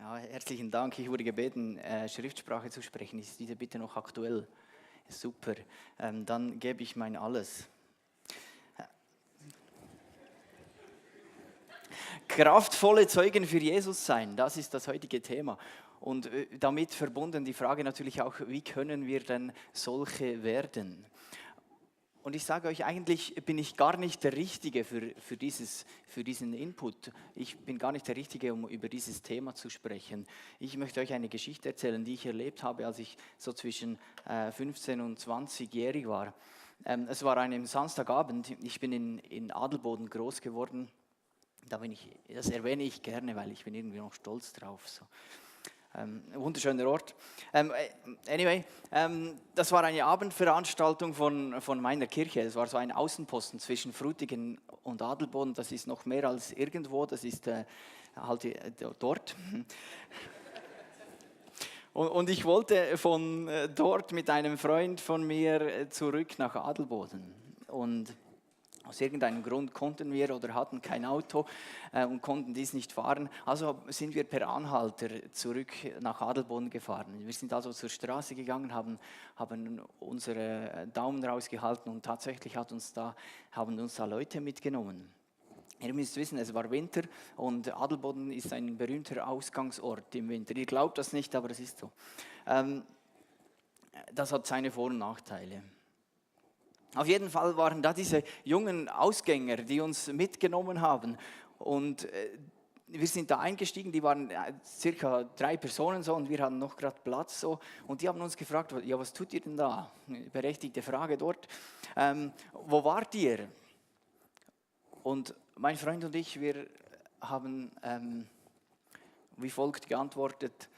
Ja, herzlichen Dank. Ich wurde gebeten, Schriftsprache zu sprechen. Ist diese bitte noch aktuell? Super. Dann gebe ich mein Alles. Kraftvolle Zeugen für Jesus sein, das ist das heutige Thema. Und damit verbunden die Frage natürlich auch, wie können wir denn solche werden? Und ich sage euch, eigentlich bin ich gar nicht der Richtige für diesen Input. Ich bin gar nicht der Richtige, um über dieses Thema zu sprechen. Ich möchte euch eine Geschichte erzählen, die ich erlebt habe, als ich so zwischen 15 und 20-jährig war. Es war an einem Samstagabend, ich bin in Adelboden groß geworden. Das erwähne ich gerne, weil ich bin irgendwie noch stolz drauf. So. Ein wunderschöner Ort. Das war eine Abendveranstaltung von meiner Kirche. Es war so ein Außenposten zwischen Frutigen und Adelboden. Das ist noch mehr als irgendwo, das ist dort. Und ich wollte von dort mit einem Freund von mir zurück nach Adelboden. Und aus irgendeinem Grund konnten wir oder hatten kein Auto und konnten dies nicht fahren. Also sind wir per Anhalter zurück nach Adelboden gefahren. Wir sind also zur Straße gegangen, haben unsere Daumen rausgehalten und tatsächlich haben uns da Leute mitgenommen. Ihr müsst wissen, es war Winter und Adelboden ist ein berühmter Ausgangsort im Winter. Ihr glaubt das nicht, aber es ist so. Das hat seine Vor- und Nachteile. Auf jeden Fall waren da diese jungen Ausgänger, die uns mitgenommen haben und wir sind da eingestiegen, die waren circa 3 Personen so und wir hatten noch gerade Platz so und die haben uns gefragt, ja, was tut ihr denn da? Berechtigte Frage dort. Wo wart ihr? Und mein Freund und ich, wir haben wie folgt geantwortet: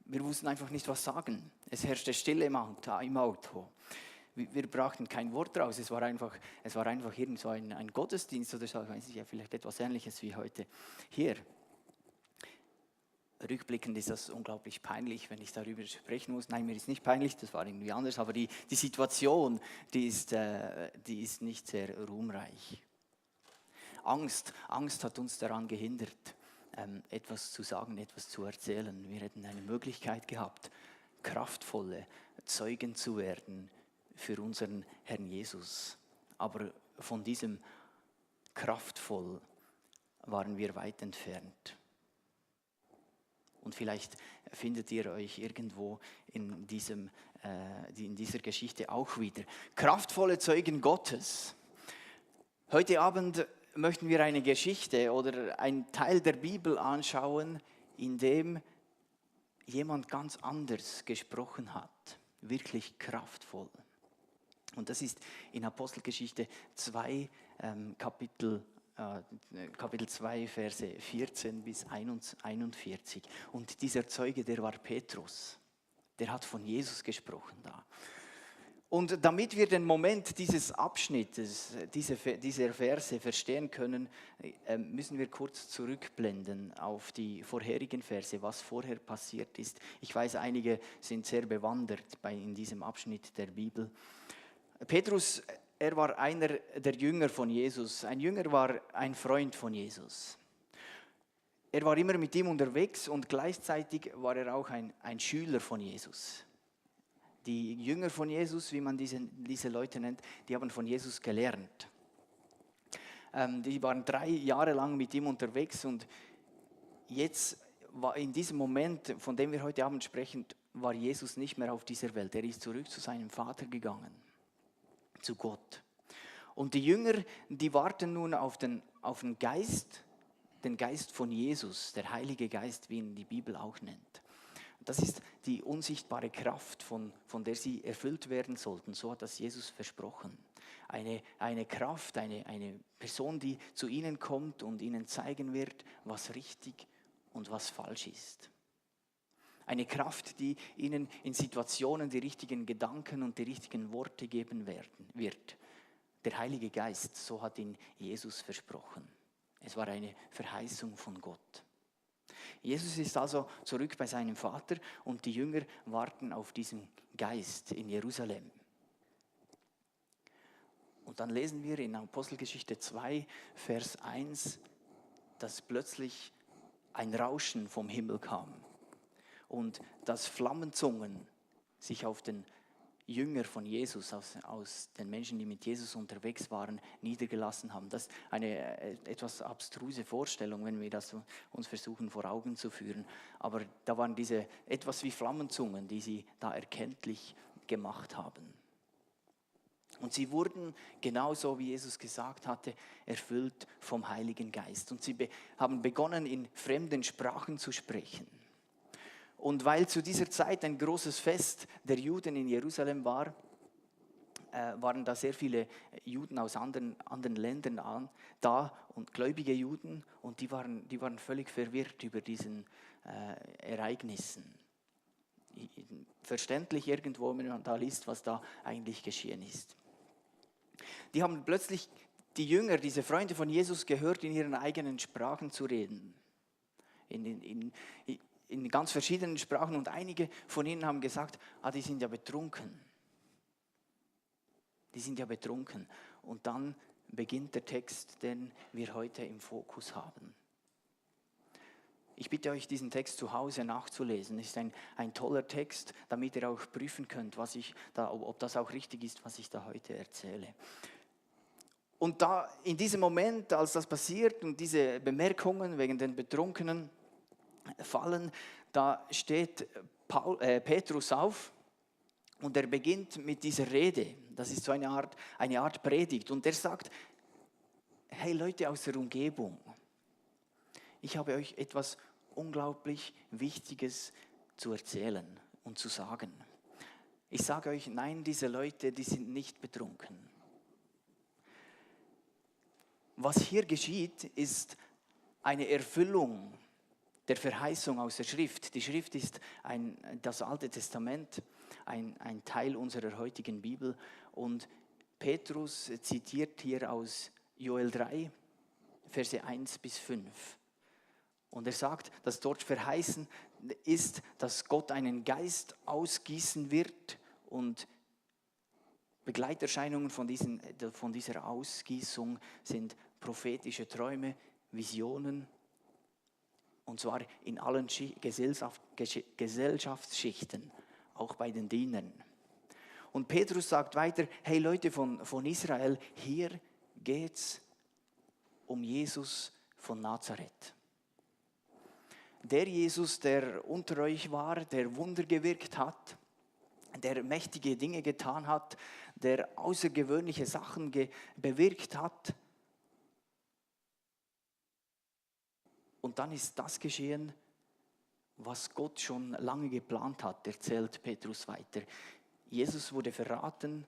Wir wussten einfach nicht, was sagen. Es herrschte Stille im Auto. Wir brachten kein Wort raus. Es war einfach irgend so ein Gottesdienst oder so, weiß ich ja, vielleicht etwas Ähnliches wie heute hier. Rückblickend ist das unglaublich peinlich, wenn ich darüber sprechen muss. Nein, mir ist nicht peinlich, das war irgendwie anders, aber die Situation, die ist nicht sehr ruhmreich. Angst hat uns daran gehindert, etwas zu sagen, etwas zu erzählen. Wir hätten eine Möglichkeit gehabt, kraftvolle Zeugen zu werden für unseren Herrn Jesus. Aber von diesem kraftvoll waren wir weit entfernt. Und vielleicht findet ihr euch irgendwo in dieser Geschichte auch wieder. Kraftvolle Zeugen Gottes. Heute Abend möchten wir eine Geschichte oder einen Teil der Bibel anschauen, in dem jemand ganz anders gesprochen hat. Wirklich kraftvoll. Und das ist in Apostelgeschichte 2, Kapitel 2, Verse 14 bis 41. Und dieser Zeuge, der war Petrus. Der hat von Jesus gesprochen da. Und damit wir den Moment dieses Abschnittes, dieser Verse verstehen können, müssen wir kurz zurückblenden auf die vorherigen Verse, was vorher passiert ist. Ich weiß, einige sind sehr bewandert in diesem Abschnitt der Bibel. Petrus, er war einer der Jünger von Jesus. Ein Jünger war ein Freund von Jesus. Er war immer mit ihm unterwegs und gleichzeitig war er auch ein Schüler von Jesus. Die Jünger von Jesus, wie man diese Leute nennt, die haben von Jesus gelernt. Die waren 3 Jahre lang mit ihm unterwegs und jetzt war in diesem Moment, von dem wir heute Abend sprechen, war Jesus nicht mehr auf dieser Welt. Er ist zurück zu seinem Vater gegangen, zu Gott. Und die Jünger, die warten nun auf den Geist, den Geist von Jesus, der Heilige Geist, wie ihn die Bibel auch nennt. Das ist die unsichtbare Kraft, von der sie erfüllt werden sollten. So hat das Jesus versprochen. Eine Kraft, eine Person, die zu ihnen kommt und ihnen zeigen wird, was richtig und was falsch ist. Eine Kraft, die ihnen in Situationen die richtigen Gedanken und die richtigen Worte geben wird. Der Heilige Geist, so hat ihn Jesus versprochen. Es war eine Verheißung von Gott. Jesus ist also zurück bei seinem Vater und die Jünger warten auf diesen Geist in Jerusalem. Und dann lesen wir in Apostelgeschichte 2, Vers 1 dass plötzlich ein Rauschen vom Himmel kam und dass Flammenzungen sich auf den Jünger von Jesus, aus den Menschen, die mit Jesus unterwegs waren, niedergelassen haben. Das ist eine etwas abstruse Vorstellung, wenn wir das uns versuchen vor Augen zu führen. Aber da waren diese etwas wie Flammenzungen, die sie da erkenntlich gemacht haben. Und sie wurden, genauso wie Jesus gesagt hatte, erfüllt vom Heiligen Geist. Und sie haben begonnen, in fremden Sprachen zu sprechen. Und weil zu dieser Zeit ein großes Fest der Juden in Jerusalem war, waren da sehr viele Juden aus anderen Ländern da und gläubige Juden. Und die waren völlig verwirrt über diesen Ereignissen. Verständlich irgendwo, wenn man da liest, was da eigentlich geschehen ist. Die haben plötzlich die Jünger, diese Freunde von Jesus, gehört, in ihren eigenen Sprachen zu reden. In ganz verschiedenen Sprachen, und einige von ihnen haben gesagt, die sind ja betrunken. Die sind ja betrunken. Und dann beginnt der Text, den wir heute im Fokus haben. Ich bitte euch, diesen Text zu Hause nachzulesen. Es ist ein toller Text, damit ihr auch prüfen könnt, ob das auch richtig ist, was ich da heute erzähle. Und da in diesem Moment, als das passiert und diese Bemerkungen wegen den Betrunkenen fallen, da steht Petrus auf und er beginnt mit dieser Rede. Das ist so eine Art Predigt. Und er sagt, hey Leute aus der Umgebung, ich habe euch etwas unglaublich Wichtiges zu erzählen und zu sagen. Ich sage euch, nein, diese Leute, die sind nicht betrunken. Was hier geschieht, ist eine Erfüllung der Verheißung aus der Schrift. Die Schrift ist das Alte Testament, ein Teil unserer heutigen Bibel. Und Petrus zitiert hier aus Joel 3, Verse 1 bis 5. Und er sagt, dass dort verheißen ist, dass Gott einen Geist ausgießen wird, und Begleiterscheinungen von dieser Ausgießung sind prophetische Träume, Visionen, und zwar in allen Gesellschaftsschichten, auch bei den Dienern. Und Petrus sagt weiter, hey Leute von Israel, hier geht es um Jesus von Nazareth. Der Jesus, der unter euch war, der Wunder gewirkt hat, der mächtige Dinge getan hat, der außergewöhnliche Sachen bewirkt hat. Und dann ist das geschehen, was Gott schon lange geplant hat, erzählt Petrus weiter. Jesus wurde verraten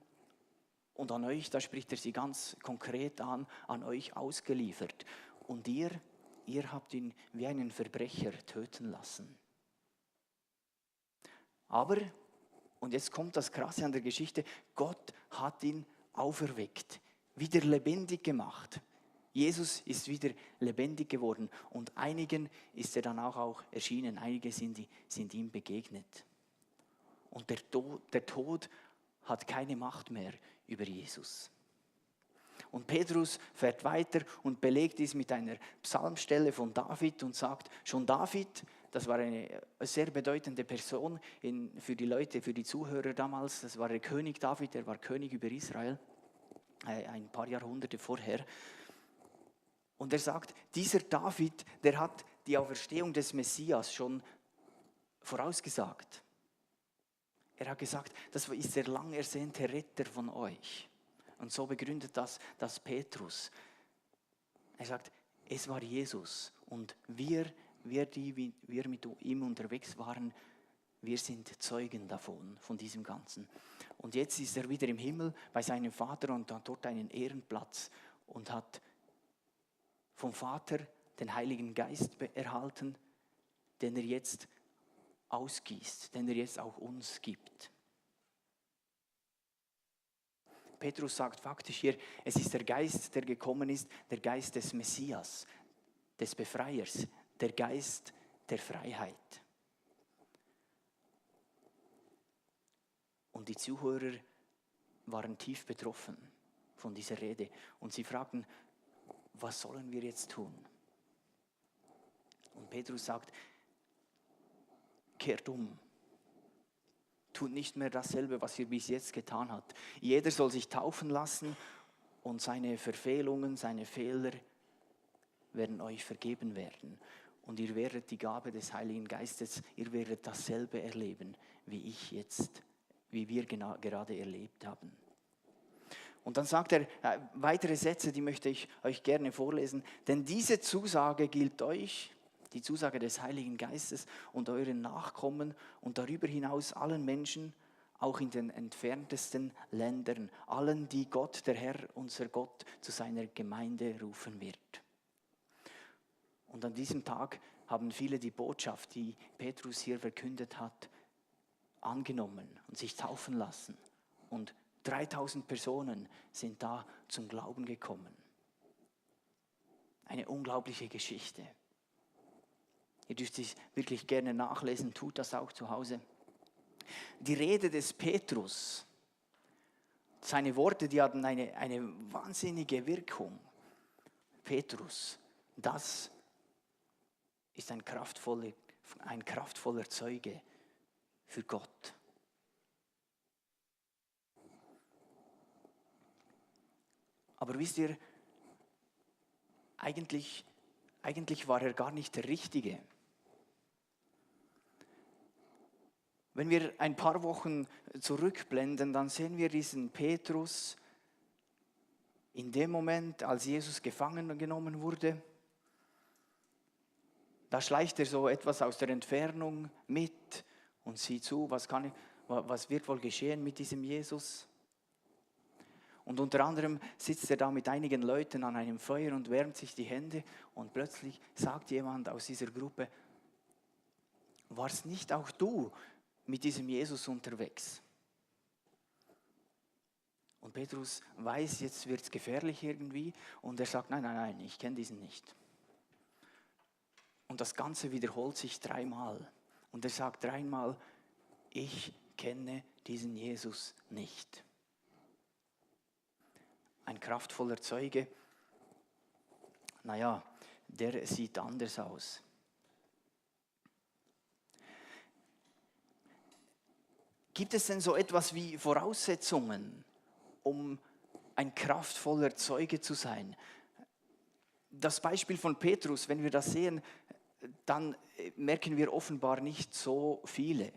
und an euch, da spricht er sie ganz konkret an euch ausgeliefert. Und ihr habt ihn wie einen Verbrecher töten lassen. Aber, und jetzt kommt das Krasse an der Geschichte, Gott hat ihn auferweckt, wieder lebendig gemacht. Jesus ist wieder lebendig geworden und einigen ist er dann auch erschienen, einige sind ihm begegnet. Und der Tod hat keine Macht mehr über Jesus. Und Petrus fährt weiter und belegt dies mit einer Psalmstelle von David und sagt, schon David, das war eine sehr bedeutende Person für die Leute, für die Zuhörer damals, das war der König David, er war König über Israel, ein paar Jahrhunderte vorher. Und er sagt, dieser David, der hat die Auferstehung des Messias schon vorausgesagt. Er hat gesagt, das ist der lang ersehnte Retter von euch. Und so begründet das Petrus. Er sagt, es war Jesus und wir mit ihm unterwegs waren, wir sind Zeugen davon, von diesem Ganzen. Und jetzt ist er wieder im Himmel bei seinem Vater und hat dort einen Ehrenplatz und hat vom Vater den Heiligen Geist erhalten, den er jetzt ausgießt, den er jetzt auch uns gibt. Petrus sagt faktisch hier, es ist der Geist, der gekommen ist, der Geist des Messias, des Befreiers, der Geist der Freiheit. Und die Zuhörer waren tief betroffen von dieser Rede und sie fragten, was sollen wir jetzt tun? Und Petrus sagt, kehrt um. Tut nicht mehr dasselbe, was ihr bis jetzt getan habt. Jeder soll sich taufen lassen und seine Verfehlungen, seine Fehler werden euch vergeben werden. Und ihr werdet die Gabe des Heiligen Geistes, ihr werdet dasselbe erleben, wie wir gerade erlebt haben. Und dann sagt er weitere Sätze, die möchte ich euch gerne vorlesen. Denn diese Zusage gilt euch, die Zusage des Heiligen Geistes und euren Nachkommen und darüber hinaus allen Menschen, auch in den entferntesten Ländern, allen, die Gott, der Herr, unser Gott, zu seiner Gemeinde rufen wird. Und an diesem Tag haben viele die Botschaft, die Petrus hier verkündet hat, angenommen und sich taufen lassen. Und 3000 Personen sind da zum Glauben gekommen. Eine unglaubliche Geschichte. Ihr dürft es wirklich gerne nachlesen, tut das auch zu Hause. Die Rede des Petrus, seine Worte, die hatten eine wahnsinnige Wirkung. Petrus, das ist ein kraftvoller Zeuge für Gott. Aber wisst ihr, eigentlich war er gar nicht der Richtige. Wenn wir ein paar Wochen zurückblenden, dann sehen wir diesen Petrus in dem Moment, als Jesus gefangen genommen wurde. Da schleicht er so etwas aus der Entfernung mit und sieht zu, was wird wohl geschehen mit diesem Jesus? Und unter anderem sitzt er da mit einigen Leuten an einem Feuer und wärmt sich die Hände und plötzlich sagt jemand aus dieser Gruppe, warst nicht auch du mit diesem Jesus unterwegs? Und Petrus weiß, jetzt wird es gefährlich irgendwie und er sagt, nein, ich kenne diesen nicht. Und das Ganze wiederholt sich 3-mal. Und er sagt 3-mal, ich kenne diesen Jesus nicht. Ein kraftvoller Zeuge, der sieht anders aus. Gibt es denn so etwas wie Voraussetzungen, um ein kraftvoller Zeuge zu sein? Das Beispiel von Petrus, wenn wir das sehen, dann merken wir offenbar nicht so viele.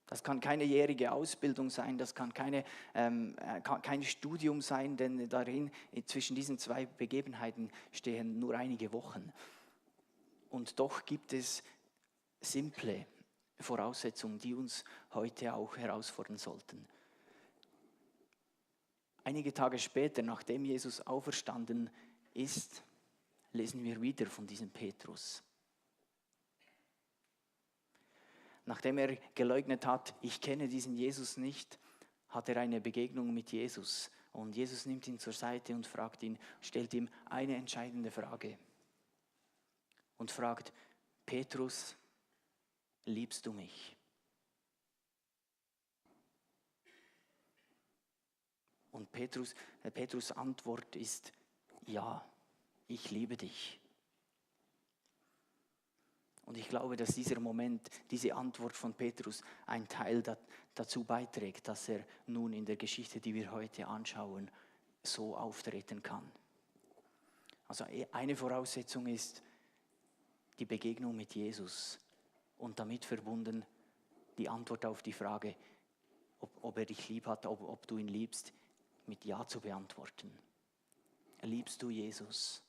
Das kann keine jährige Ausbildung sein, das kann kein Studium sein, denn darin zwischen diesen 2 Begebenheiten stehen nur einige Wochen. Und doch gibt es simple Voraussetzungen, die uns heute auch herausfordern sollten. Einige Tage später, nachdem Jesus auferstanden ist, lesen wir wieder von diesem Petrus. Nachdem er geleugnet hat, ich kenne diesen Jesus nicht, hat er eine Begegnung mit Jesus. Und Jesus nimmt ihn zur Seite und stellt ihm eine entscheidende Frage. Und fragt, Petrus, liebst du mich? Und Petrus' Antwort ist, ja, ich liebe dich. Und ich glaube, dass dieser Moment, diese Antwort von Petrus ein Teil dazu beiträgt, dass er nun in der Geschichte, die wir heute anschauen, so auftreten kann. Also eine Voraussetzung ist die Begegnung mit Jesus und damit verbunden die Antwort auf die Frage, ob er dich lieb hat, ob du ihn liebst, mit Ja zu beantworten. Liebst du Jesus?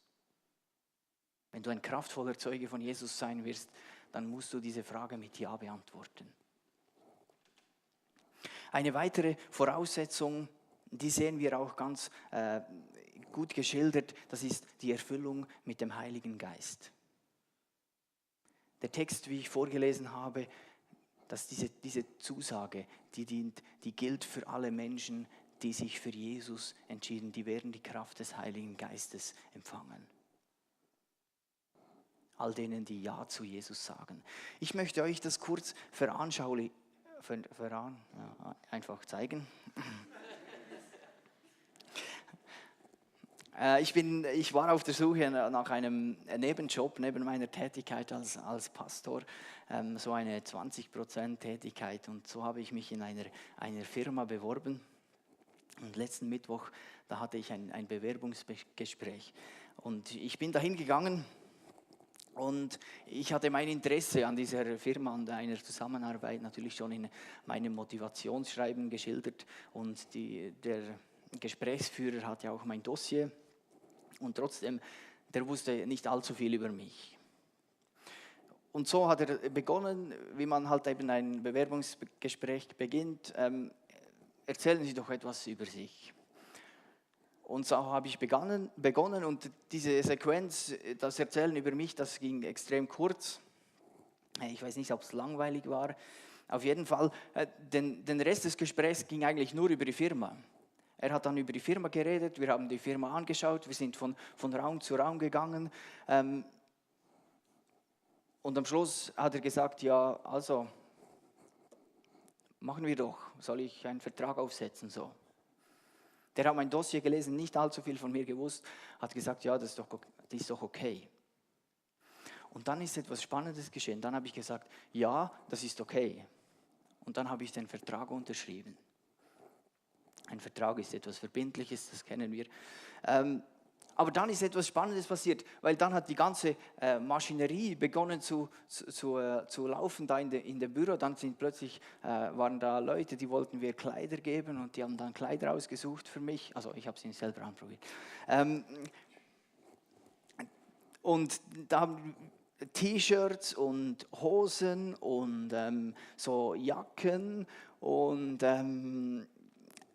Wenn du ein kraftvoller Zeuge von Jesus sein wirst, dann musst du diese Frage mit Ja beantworten. Eine weitere Voraussetzung, die sehen wir auch ganz gut geschildert, das ist die Erfüllung mit dem Heiligen Geist. Der Text, wie ich vorgelesen habe, dass diese Zusage, die gilt für alle Menschen, die sich für Jesus entschieden, die werden die Kraft des Heiligen Geistes empfangen. All denen, die Ja zu Jesus sagen. Ich möchte euch das kurz einfach zeigen. Ich war auf der Suche nach einem Nebenjob, neben meiner Tätigkeit als Pastor, so eine 20% Tätigkeit. Und so habe ich mich in einer Firma beworben. Und letzten Mittwoch, da hatte ich ein Bewerbungsgespräch. Und ich bin dahin gegangen und ich hatte mein Interesse an dieser Firma, an einer Zusammenarbeit natürlich schon in meinem Motivationsschreiben geschildert. Und der Gesprächsführer hatte auch mein Dossier. Und trotzdem, der wusste nicht allzu viel über mich. Und so hat er begonnen, wie man halt eben ein Bewerbungsgespräch beginnt, erzählen Sie doch etwas über sich. Und so habe ich begonnen und diese Sequenz, das Erzählen über mich, das ging extrem kurz. Ich weiß nicht, ob es langweilig war. Auf jeden Fall, den Rest des Gesprächs ging eigentlich nur über die Firma. Er hat dann über die Firma geredet, wir haben die Firma angeschaut, wir sind von Raum zu Raum gegangen. Und am Schluss hat er gesagt, ja, also machen wir doch, soll ich einen Vertrag aufsetzen? So. Der hat mein Dossier gelesen, nicht allzu viel von mir gewusst, hat gesagt, ja, das ist doch okay. Und dann ist etwas Spannendes geschehen. Dann habe ich gesagt, ja, das ist okay. Und dann habe ich den Vertrag unterschrieben. Ein Vertrag ist etwas Verbindliches, das kennen wir. Aber dann ist etwas Spannendes passiert, weil dann hat die ganze Maschinerie begonnen zu laufen da in dem Büro. Dann waren da Leute, die wollten mir Kleider geben und die haben dann Kleider ausgesucht für mich. Also ich habe sie selber anprobiert. Und da haben T-Shirts und Hosen und so Jacken und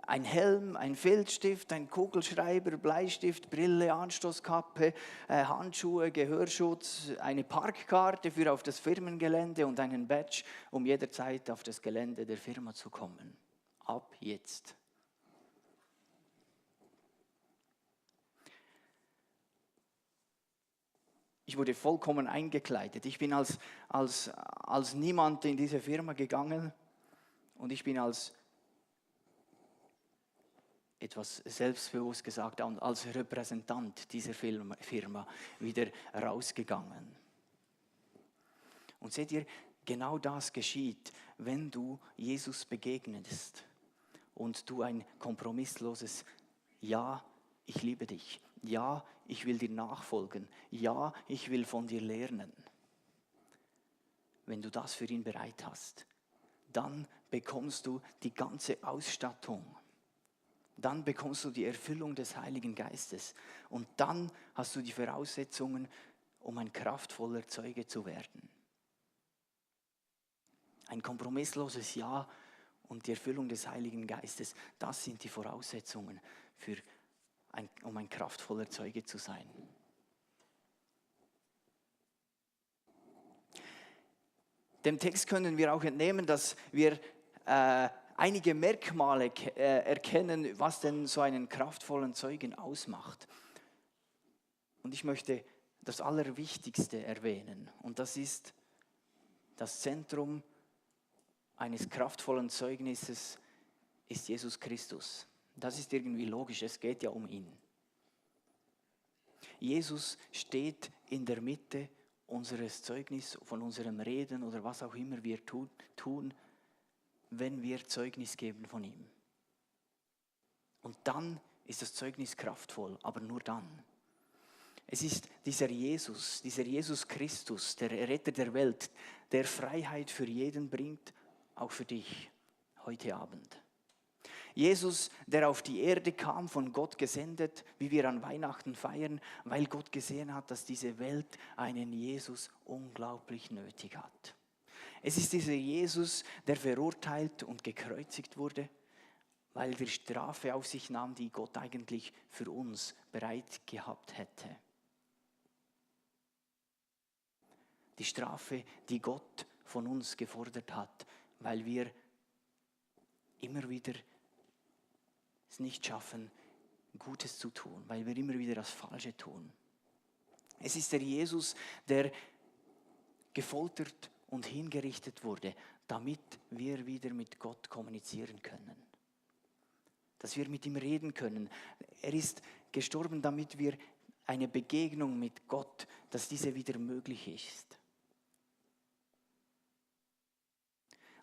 ein Helm, ein Filzstift, ein Kugelschreiber, Bleistift, Brille, Anstoßkappe, Handschuhe, Gehörschutz, eine Parkkarte für auf das Firmengelände und einen Badge, um jederzeit auf das Gelände der Firma zu kommen. Ab jetzt. Ich wurde vollkommen eingekleidet. Ich bin als niemand in diese Firma gegangen und ich bin als etwas selbstbewusst gesagt, als Repräsentant dieser Firma wieder rausgegangen. Und seht ihr, genau das geschieht, wenn du Jesus begegnest und du ein kompromissloses Ja, ich liebe dich, ja, ich will dir nachfolgen, ja, ich will von dir lernen. Wenn du das für ihn bereit hast, dann bekommst du die ganze Ausstattung. Dann bekommst du die Erfüllung des Heiligen Geistes. Und dann hast du die Voraussetzungen, um ein kraftvoller Zeuge zu werden. Ein kompromissloses Ja und die Erfüllung des Heiligen Geistes, das sind die Voraussetzungen, um ein kraftvoller Zeuge zu sein. Dem Text können wir auch entnehmen, dass wir einige Merkmale erkennen, was denn so einen kraftvollen Zeugen ausmacht. Und ich möchte das Allerwichtigste erwähnen. Und das ist das Zentrum eines kraftvollen Zeugnisses ist Jesus Christus. Das ist irgendwie logisch, es geht ja um ihn. Jesus steht in der Mitte unseres Zeugnisses, von unserem Reden oder was auch immer wir tun, wenn wir Zeugnis geben von ihm. Und dann ist das Zeugnis kraftvoll, aber nur dann. Es ist dieser Jesus Christus, der Retter der Welt, der Freiheit für jeden bringt, auch für dich heute Abend. Jesus, der auf die Erde kam, von Gott gesendet, wie wir an Weihnachten feiern, weil Gott gesehen hat, dass diese Welt einen Jesus unglaublich nötig hat. Es ist dieser Jesus, der verurteilt und gekreuzigt wurde, weil er die Strafe auf sich nahm, die Gott eigentlich für uns bereit gehabt hätte. Die Strafe, die Gott von uns gefordert hat, weil wir immer wieder es nicht schaffen, Gutes zu tun, weil wir immer wieder das Falsche tun. Es ist der Jesus, der gefoltert und hingerichtet wurde, damit wir wieder mit Gott kommunizieren können. Dass wir mit ihm reden können. Er ist gestorben, damit wir eine Begegnung mit Gott, dass diese wieder möglich ist.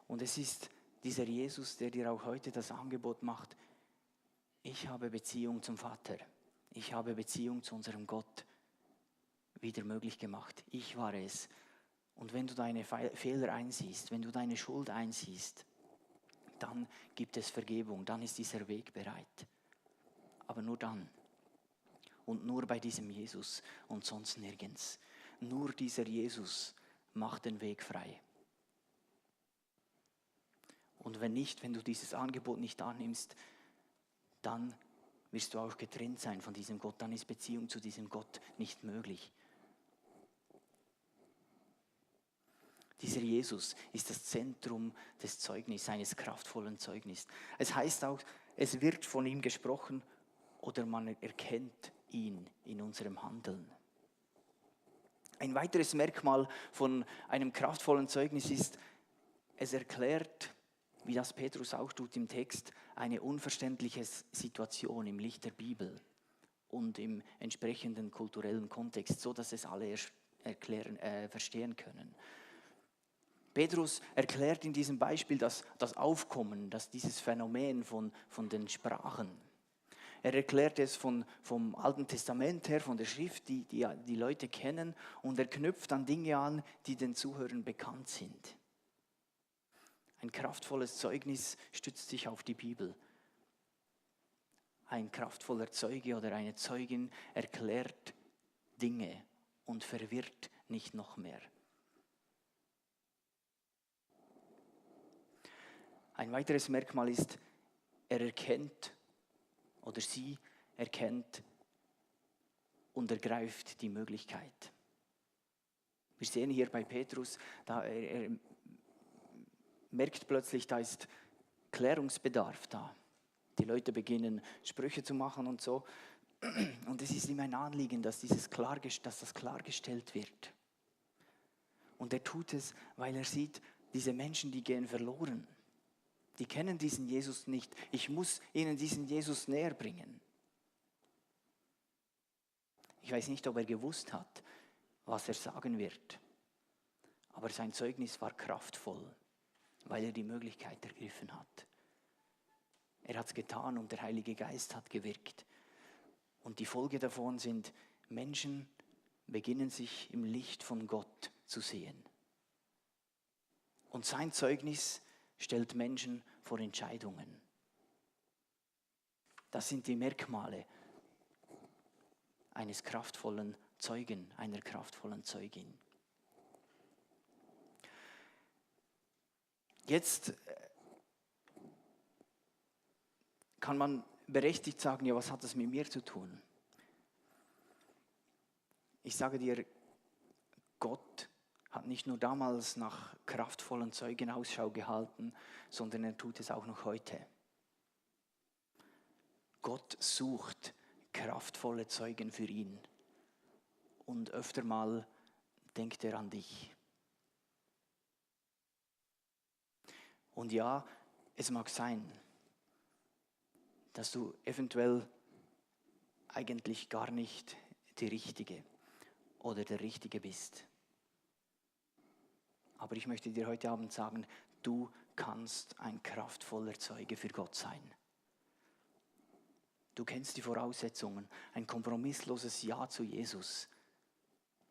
Und es ist dieser Jesus, der dir auch heute das Angebot macht, ich habe Beziehung zum Vater, ich habe Beziehung zu unserem Gott wieder möglich gemacht. Ich war es. Und wenn du deine Fehler einsiehst, wenn du deine Schuld einsiehst, dann gibt es Vergebung, dann ist dieser Weg bereit. Aber nur dann. Und nur bei diesem Jesus und sonst nirgends. Nur dieser Jesus macht den Weg frei. Und wenn nicht, wenn du dieses Angebot nicht annimmst, dann wirst du auch getrennt sein von diesem Gott. Dann ist Beziehung zu diesem Gott nicht möglich. Dieser Jesus ist das Zentrum des Zeugnisses, eines kraftvollen Zeugnisses. Es heißt auch, es wird von ihm gesprochen oder man erkennt ihn in unserem Handeln. Ein weiteres Merkmal von einem kraftvollen Zeugnis ist, es erklärt, wie das Petrus auch tut im Text, eine unverständliche Situation im Licht der Bibel und im entsprechenden kulturellen Kontext, so dass es alle verstehen können. Petrus erklärt in diesem Beispiel das Aufkommen, dieses Phänomen von den Sprachen. Er erklärt es vom Alten Testament her, von der Schrift, die Leute kennen, und er knüpft an Dinge an, die den Zuhörern bekannt sind. Ein kraftvolles Zeugnis stützt sich auf die Bibel. Ein kraftvoller Zeuge oder eine Zeugin erklärt Dinge und verwirrt nicht noch mehr. Ein weiteres Merkmal ist, er erkennt oder sie erkennt und ergreift die Möglichkeit. Wir sehen hier bei Petrus, er merkt plötzlich, da ist Klärungsbedarf da. Die Leute beginnen Sprüche zu machen und so. Und es ist ihm ein Anliegen, dass das klargestellt wird. Und er tut es, weil er sieht, diese Menschen, die gehen verloren. Die kennen diesen Jesus nicht. Ich muss ihnen diesen Jesus näher bringen. Ich weiß nicht, ob er gewusst hat, was er sagen wird. Aber sein Zeugnis war kraftvoll, weil er die Möglichkeit ergriffen hat. Er hat es getan und der Heilige Geist hat gewirkt. Und die Folge davon sind, Menschen beginnen sich im Licht von Gott zu sehen. Und sein Zeugnis stellt Menschen vor Entscheidungen. Das sind die Merkmale eines kraftvollen Zeugen, einer kraftvollen Zeugin. Jetzt kann man berechtigt sagen, ja, was hat das mit mir zu tun? Ich sage dir, Gott hat nicht nur damals nach kraftvollen Zeugen Ausschau gehalten, sondern er tut es auch noch heute. Gott sucht kraftvolle Zeugen für ihn. Und öfter mal denkt er an dich. Und ja, es mag sein, dass du eventuell eigentlich gar nicht die Richtige oder der Richtige bist. Aber ich möchte dir heute Abend sagen, du kannst ein kraftvoller Zeuge für Gott sein. Du kennst die Voraussetzungen, ein kompromissloses Ja zu Jesus.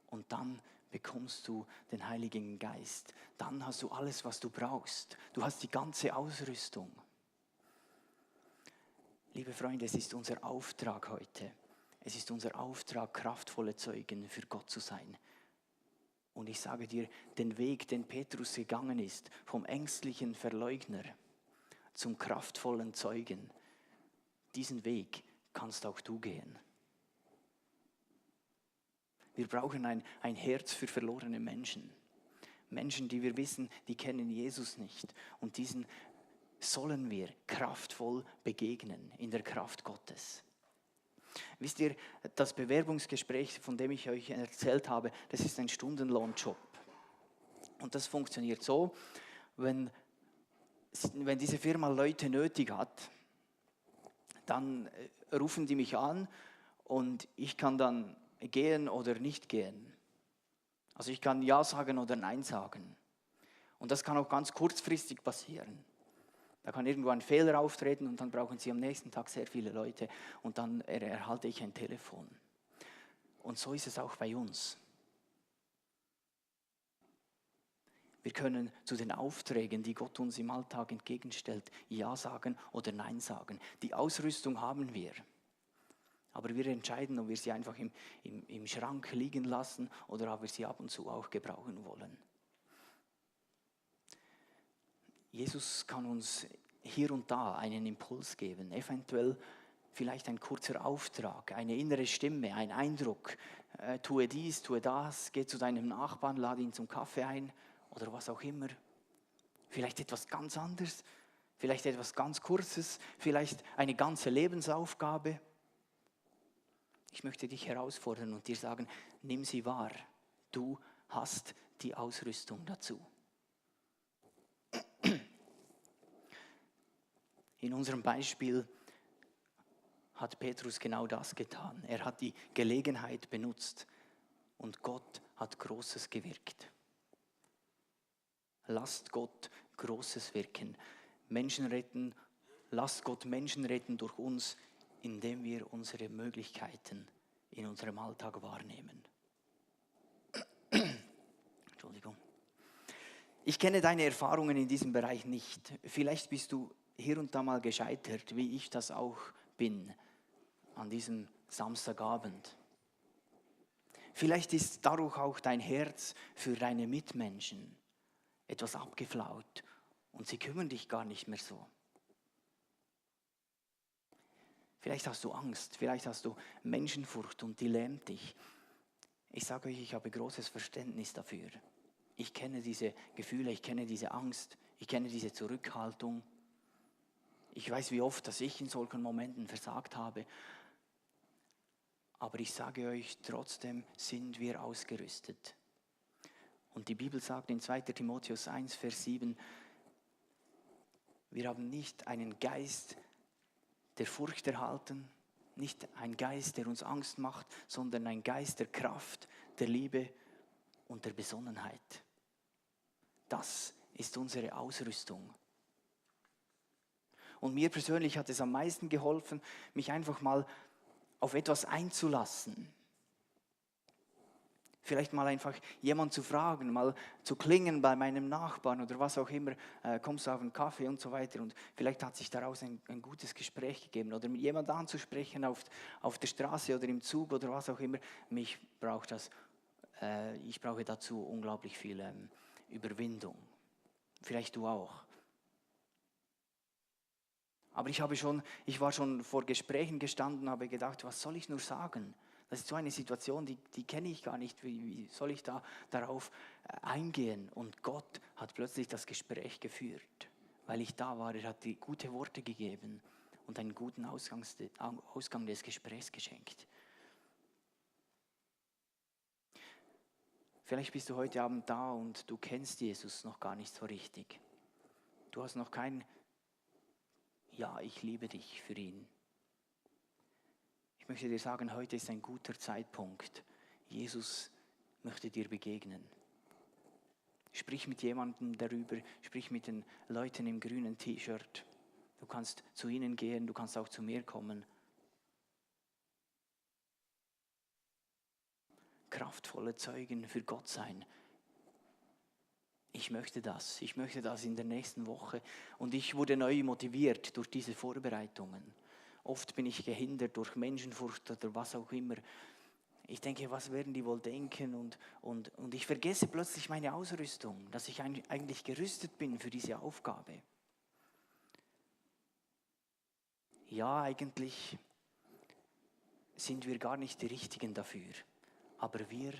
Und dann bekommst du den Heiligen Geist. Dann hast du alles, was du brauchst. Du hast die ganze Ausrüstung. Liebe Freunde, es ist unser Auftrag heute. Es ist unser Auftrag, kraftvolle Zeugen für Gott zu sein. Und ich sage dir, den Weg, den Petrus gegangen ist, vom ängstlichen Verleugner zum kraftvollen Zeugen, diesen Weg kannst auch du gehen. Wir brauchen ein Herz für verlorene Menschen. Menschen, die wir wissen, die kennen Jesus nicht. Und diesen sollen wir kraftvoll begegnen in der Kraft Gottes. Wisst ihr, das Bewerbungsgespräch, von dem ich euch erzählt habe, das ist ein Stundenlohnjob. Und das funktioniert so, wenn diese Firma Leute nötig hat, dann rufen die mich an und ich kann dann gehen oder nicht gehen. Also ich kann Ja sagen oder Nein sagen. Und das kann auch ganz kurzfristig passieren. Da kann irgendwo ein Fehler auftreten und dann brauchen Sie am nächsten Tag sehr viele Leute und dann erhalte ich ein Telefon. Und so ist es auch bei uns. Wir können zu den Aufträgen, die Gott uns im Alltag entgegenstellt, Ja sagen oder Nein sagen. Die Ausrüstung haben wir. Aber wir entscheiden, ob wir sie einfach im Schrank liegen lassen oder ob wir sie ab und zu auch gebrauchen wollen. Jesus kann uns hier und da einen Impuls geben, eventuell vielleicht ein kurzer Auftrag, eine innere Stimme, ein Eindruck. Tue dies, tue das, geh zu deinem Nachbarn, lade ihn zum Kaffee ein oder was auch immer. Vielleicht etwas ganz anderes, vielleicht etwas ganz Kurzes, vielleicht eine ganze Lebensaufgabe. Ich möchte dich herausfordern und dir sagen, nimm sie wahr. Du hast die Ausrüstung dazu. In unserem Beispiel hat Petrus genau das getan. Er hat die Gelegenheit benutzt und Gott hat Großes gewirkt. Lasst Gott Großes wirken. Menschen retten, lasst Gott Menschen retten durch uns, indem wir unsere Möglichkeiten in unserem Alltag wahrnehmen. Entschuldigung. Ich kenne deine Erfahrungen in diesem Bereich nicht. Vielleicht bist du hier und da mal gescheitert, wie ich das auch bin, an diesem Samstagabend. Vielleicht ist dadurch auch dein Herz für deine Mitmenschen etwas abgeflaut und sie kümmern dich gar nicht mehr so. Vielleicht hast du Angst, vielleicht hast du Menschenfurcht und die lähmt dich. Ich sage euch, ich habe großes Verständnis dafür. Ich kenne diese Gefühle, ich kenne diese Angst, ich kenne diese Zurückhaltung. Ich weiß, wie oft, dass ich in solchen Momenten versagt habe. Aber ich sage euch, trotzdem sind wir ausgerüstet. Und die Bibel sagt in 2. Timotheus 1, Vers 7, wir haben nicht einen Geist der Furcht erhalten, nicht einen Geist, der uns Angst macht, sondern einen Geist der Kraft, der Liebe und der Besonnenheit. Das ist unsere Ausrüstung. Und mir persönlich hat es am meisten geholfen, mich einfach mal auf etwas einzulassen. Vielleicht mal einfach jemanden zu fragen, mal zu klingeln bei meinem Nachbarn oder was auch immer, kommst du auf einen Kaffee und so weiter. Und vielleicht hat sich daraus ein gutes Gespräch gegeben oder mit jemandem anzusprechen auf der Straße oder im Zug oder was auch immer. Ich brauche dazu unglaublich viel Überwindung. Vielleicht du auch. Aber ich war schon vor Gesprächen gestanden und habe gedacht, was soll ich nur sagen? Das ist so eine Situation, die kenne ich gar nicht. Wie soll ich darauf eingehen? Und Gott hat plötzlich das Gespräch geführt, weil ich da war. Er hat die gute Worte gegeben und einen guten Ausgang des Gesprächs geschenkt. Vielleicht bist du heute Abend da und du kennst Jesus noch gar nicht so richtig. Du hast noch kein Ja, ich liebe dich für ihn. Ich möchte dir sagen, heute ist ein guter Zeitpunkt. Jesus möchte dir begegnen. Sprich mit jemandem darüber, sprich mit den Leuten im grünen T-Shirt. Du kannst zu ihnen gehen, du kannst auch zu mir kommen. Kraftvolle Zeugen für Gott sein. Ich möchte das in der nächsten Woche. Und ich wurde neu motiviert durch diese Vorbereitungen. Oft bin ich gehindert durch Menschenfurcht oder was auch immer. Ich denke, was werden die wohl denken? Und ich vergesse plötzlich meine Ausrüstung, dass ich eigentlich gerüstet bin für diese Aufgabe. Ja, eigentlich sind wir gar nicht die Richtigen dafür. Aber wir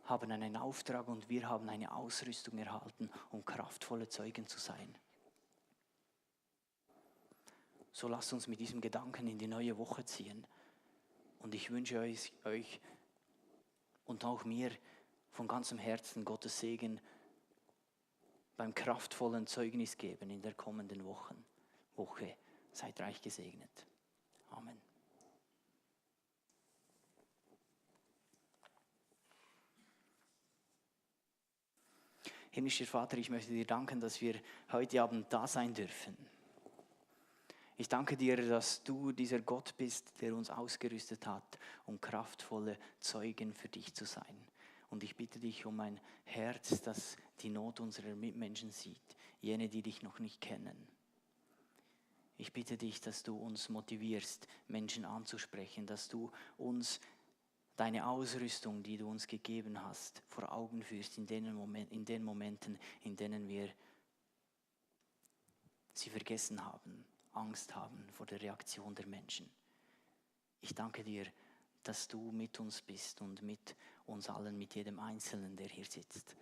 haben einen Auftrag und wir haben eine Ausrüstung erhalten, um kraftvolle Zeugen zu sein. So lasst uns mit diesem Gedanken in die neue Woche ziehen. Und ich wünsche euch und auch mir von ganzem Herzen Gottes Segen beim kraftvollen Zeugnis geben in der kommenden Woche. Seid reich gesegnet. Amen. Himmlischer Vater, ich möchte dir danken, dass wir heute Abend da sein dürfen. Ich danke dir, dass du dieser Gott bist, der uns ausgerüstet hat, um kraftvolle Zeugen für dich zu sein. Und ich bitte dich um ein Herz, das die Not unserer Mitmenschen sieht, jene, die dich noch nicht kennen. Ich bitte dich, dass du uns motivierst, Menschen anzusprechen, dass du uns deine Ausrüstung, die du uns gegeben hast, vor Augen führst in den Momenten, in denen wir sie vergessen haben, Angst haben vor der Reaktion der Menschen. Ich danke dir, dass du mit uns bist und mit uns allen, mit jedem Einzelnen, der hier sitzt.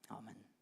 Amen.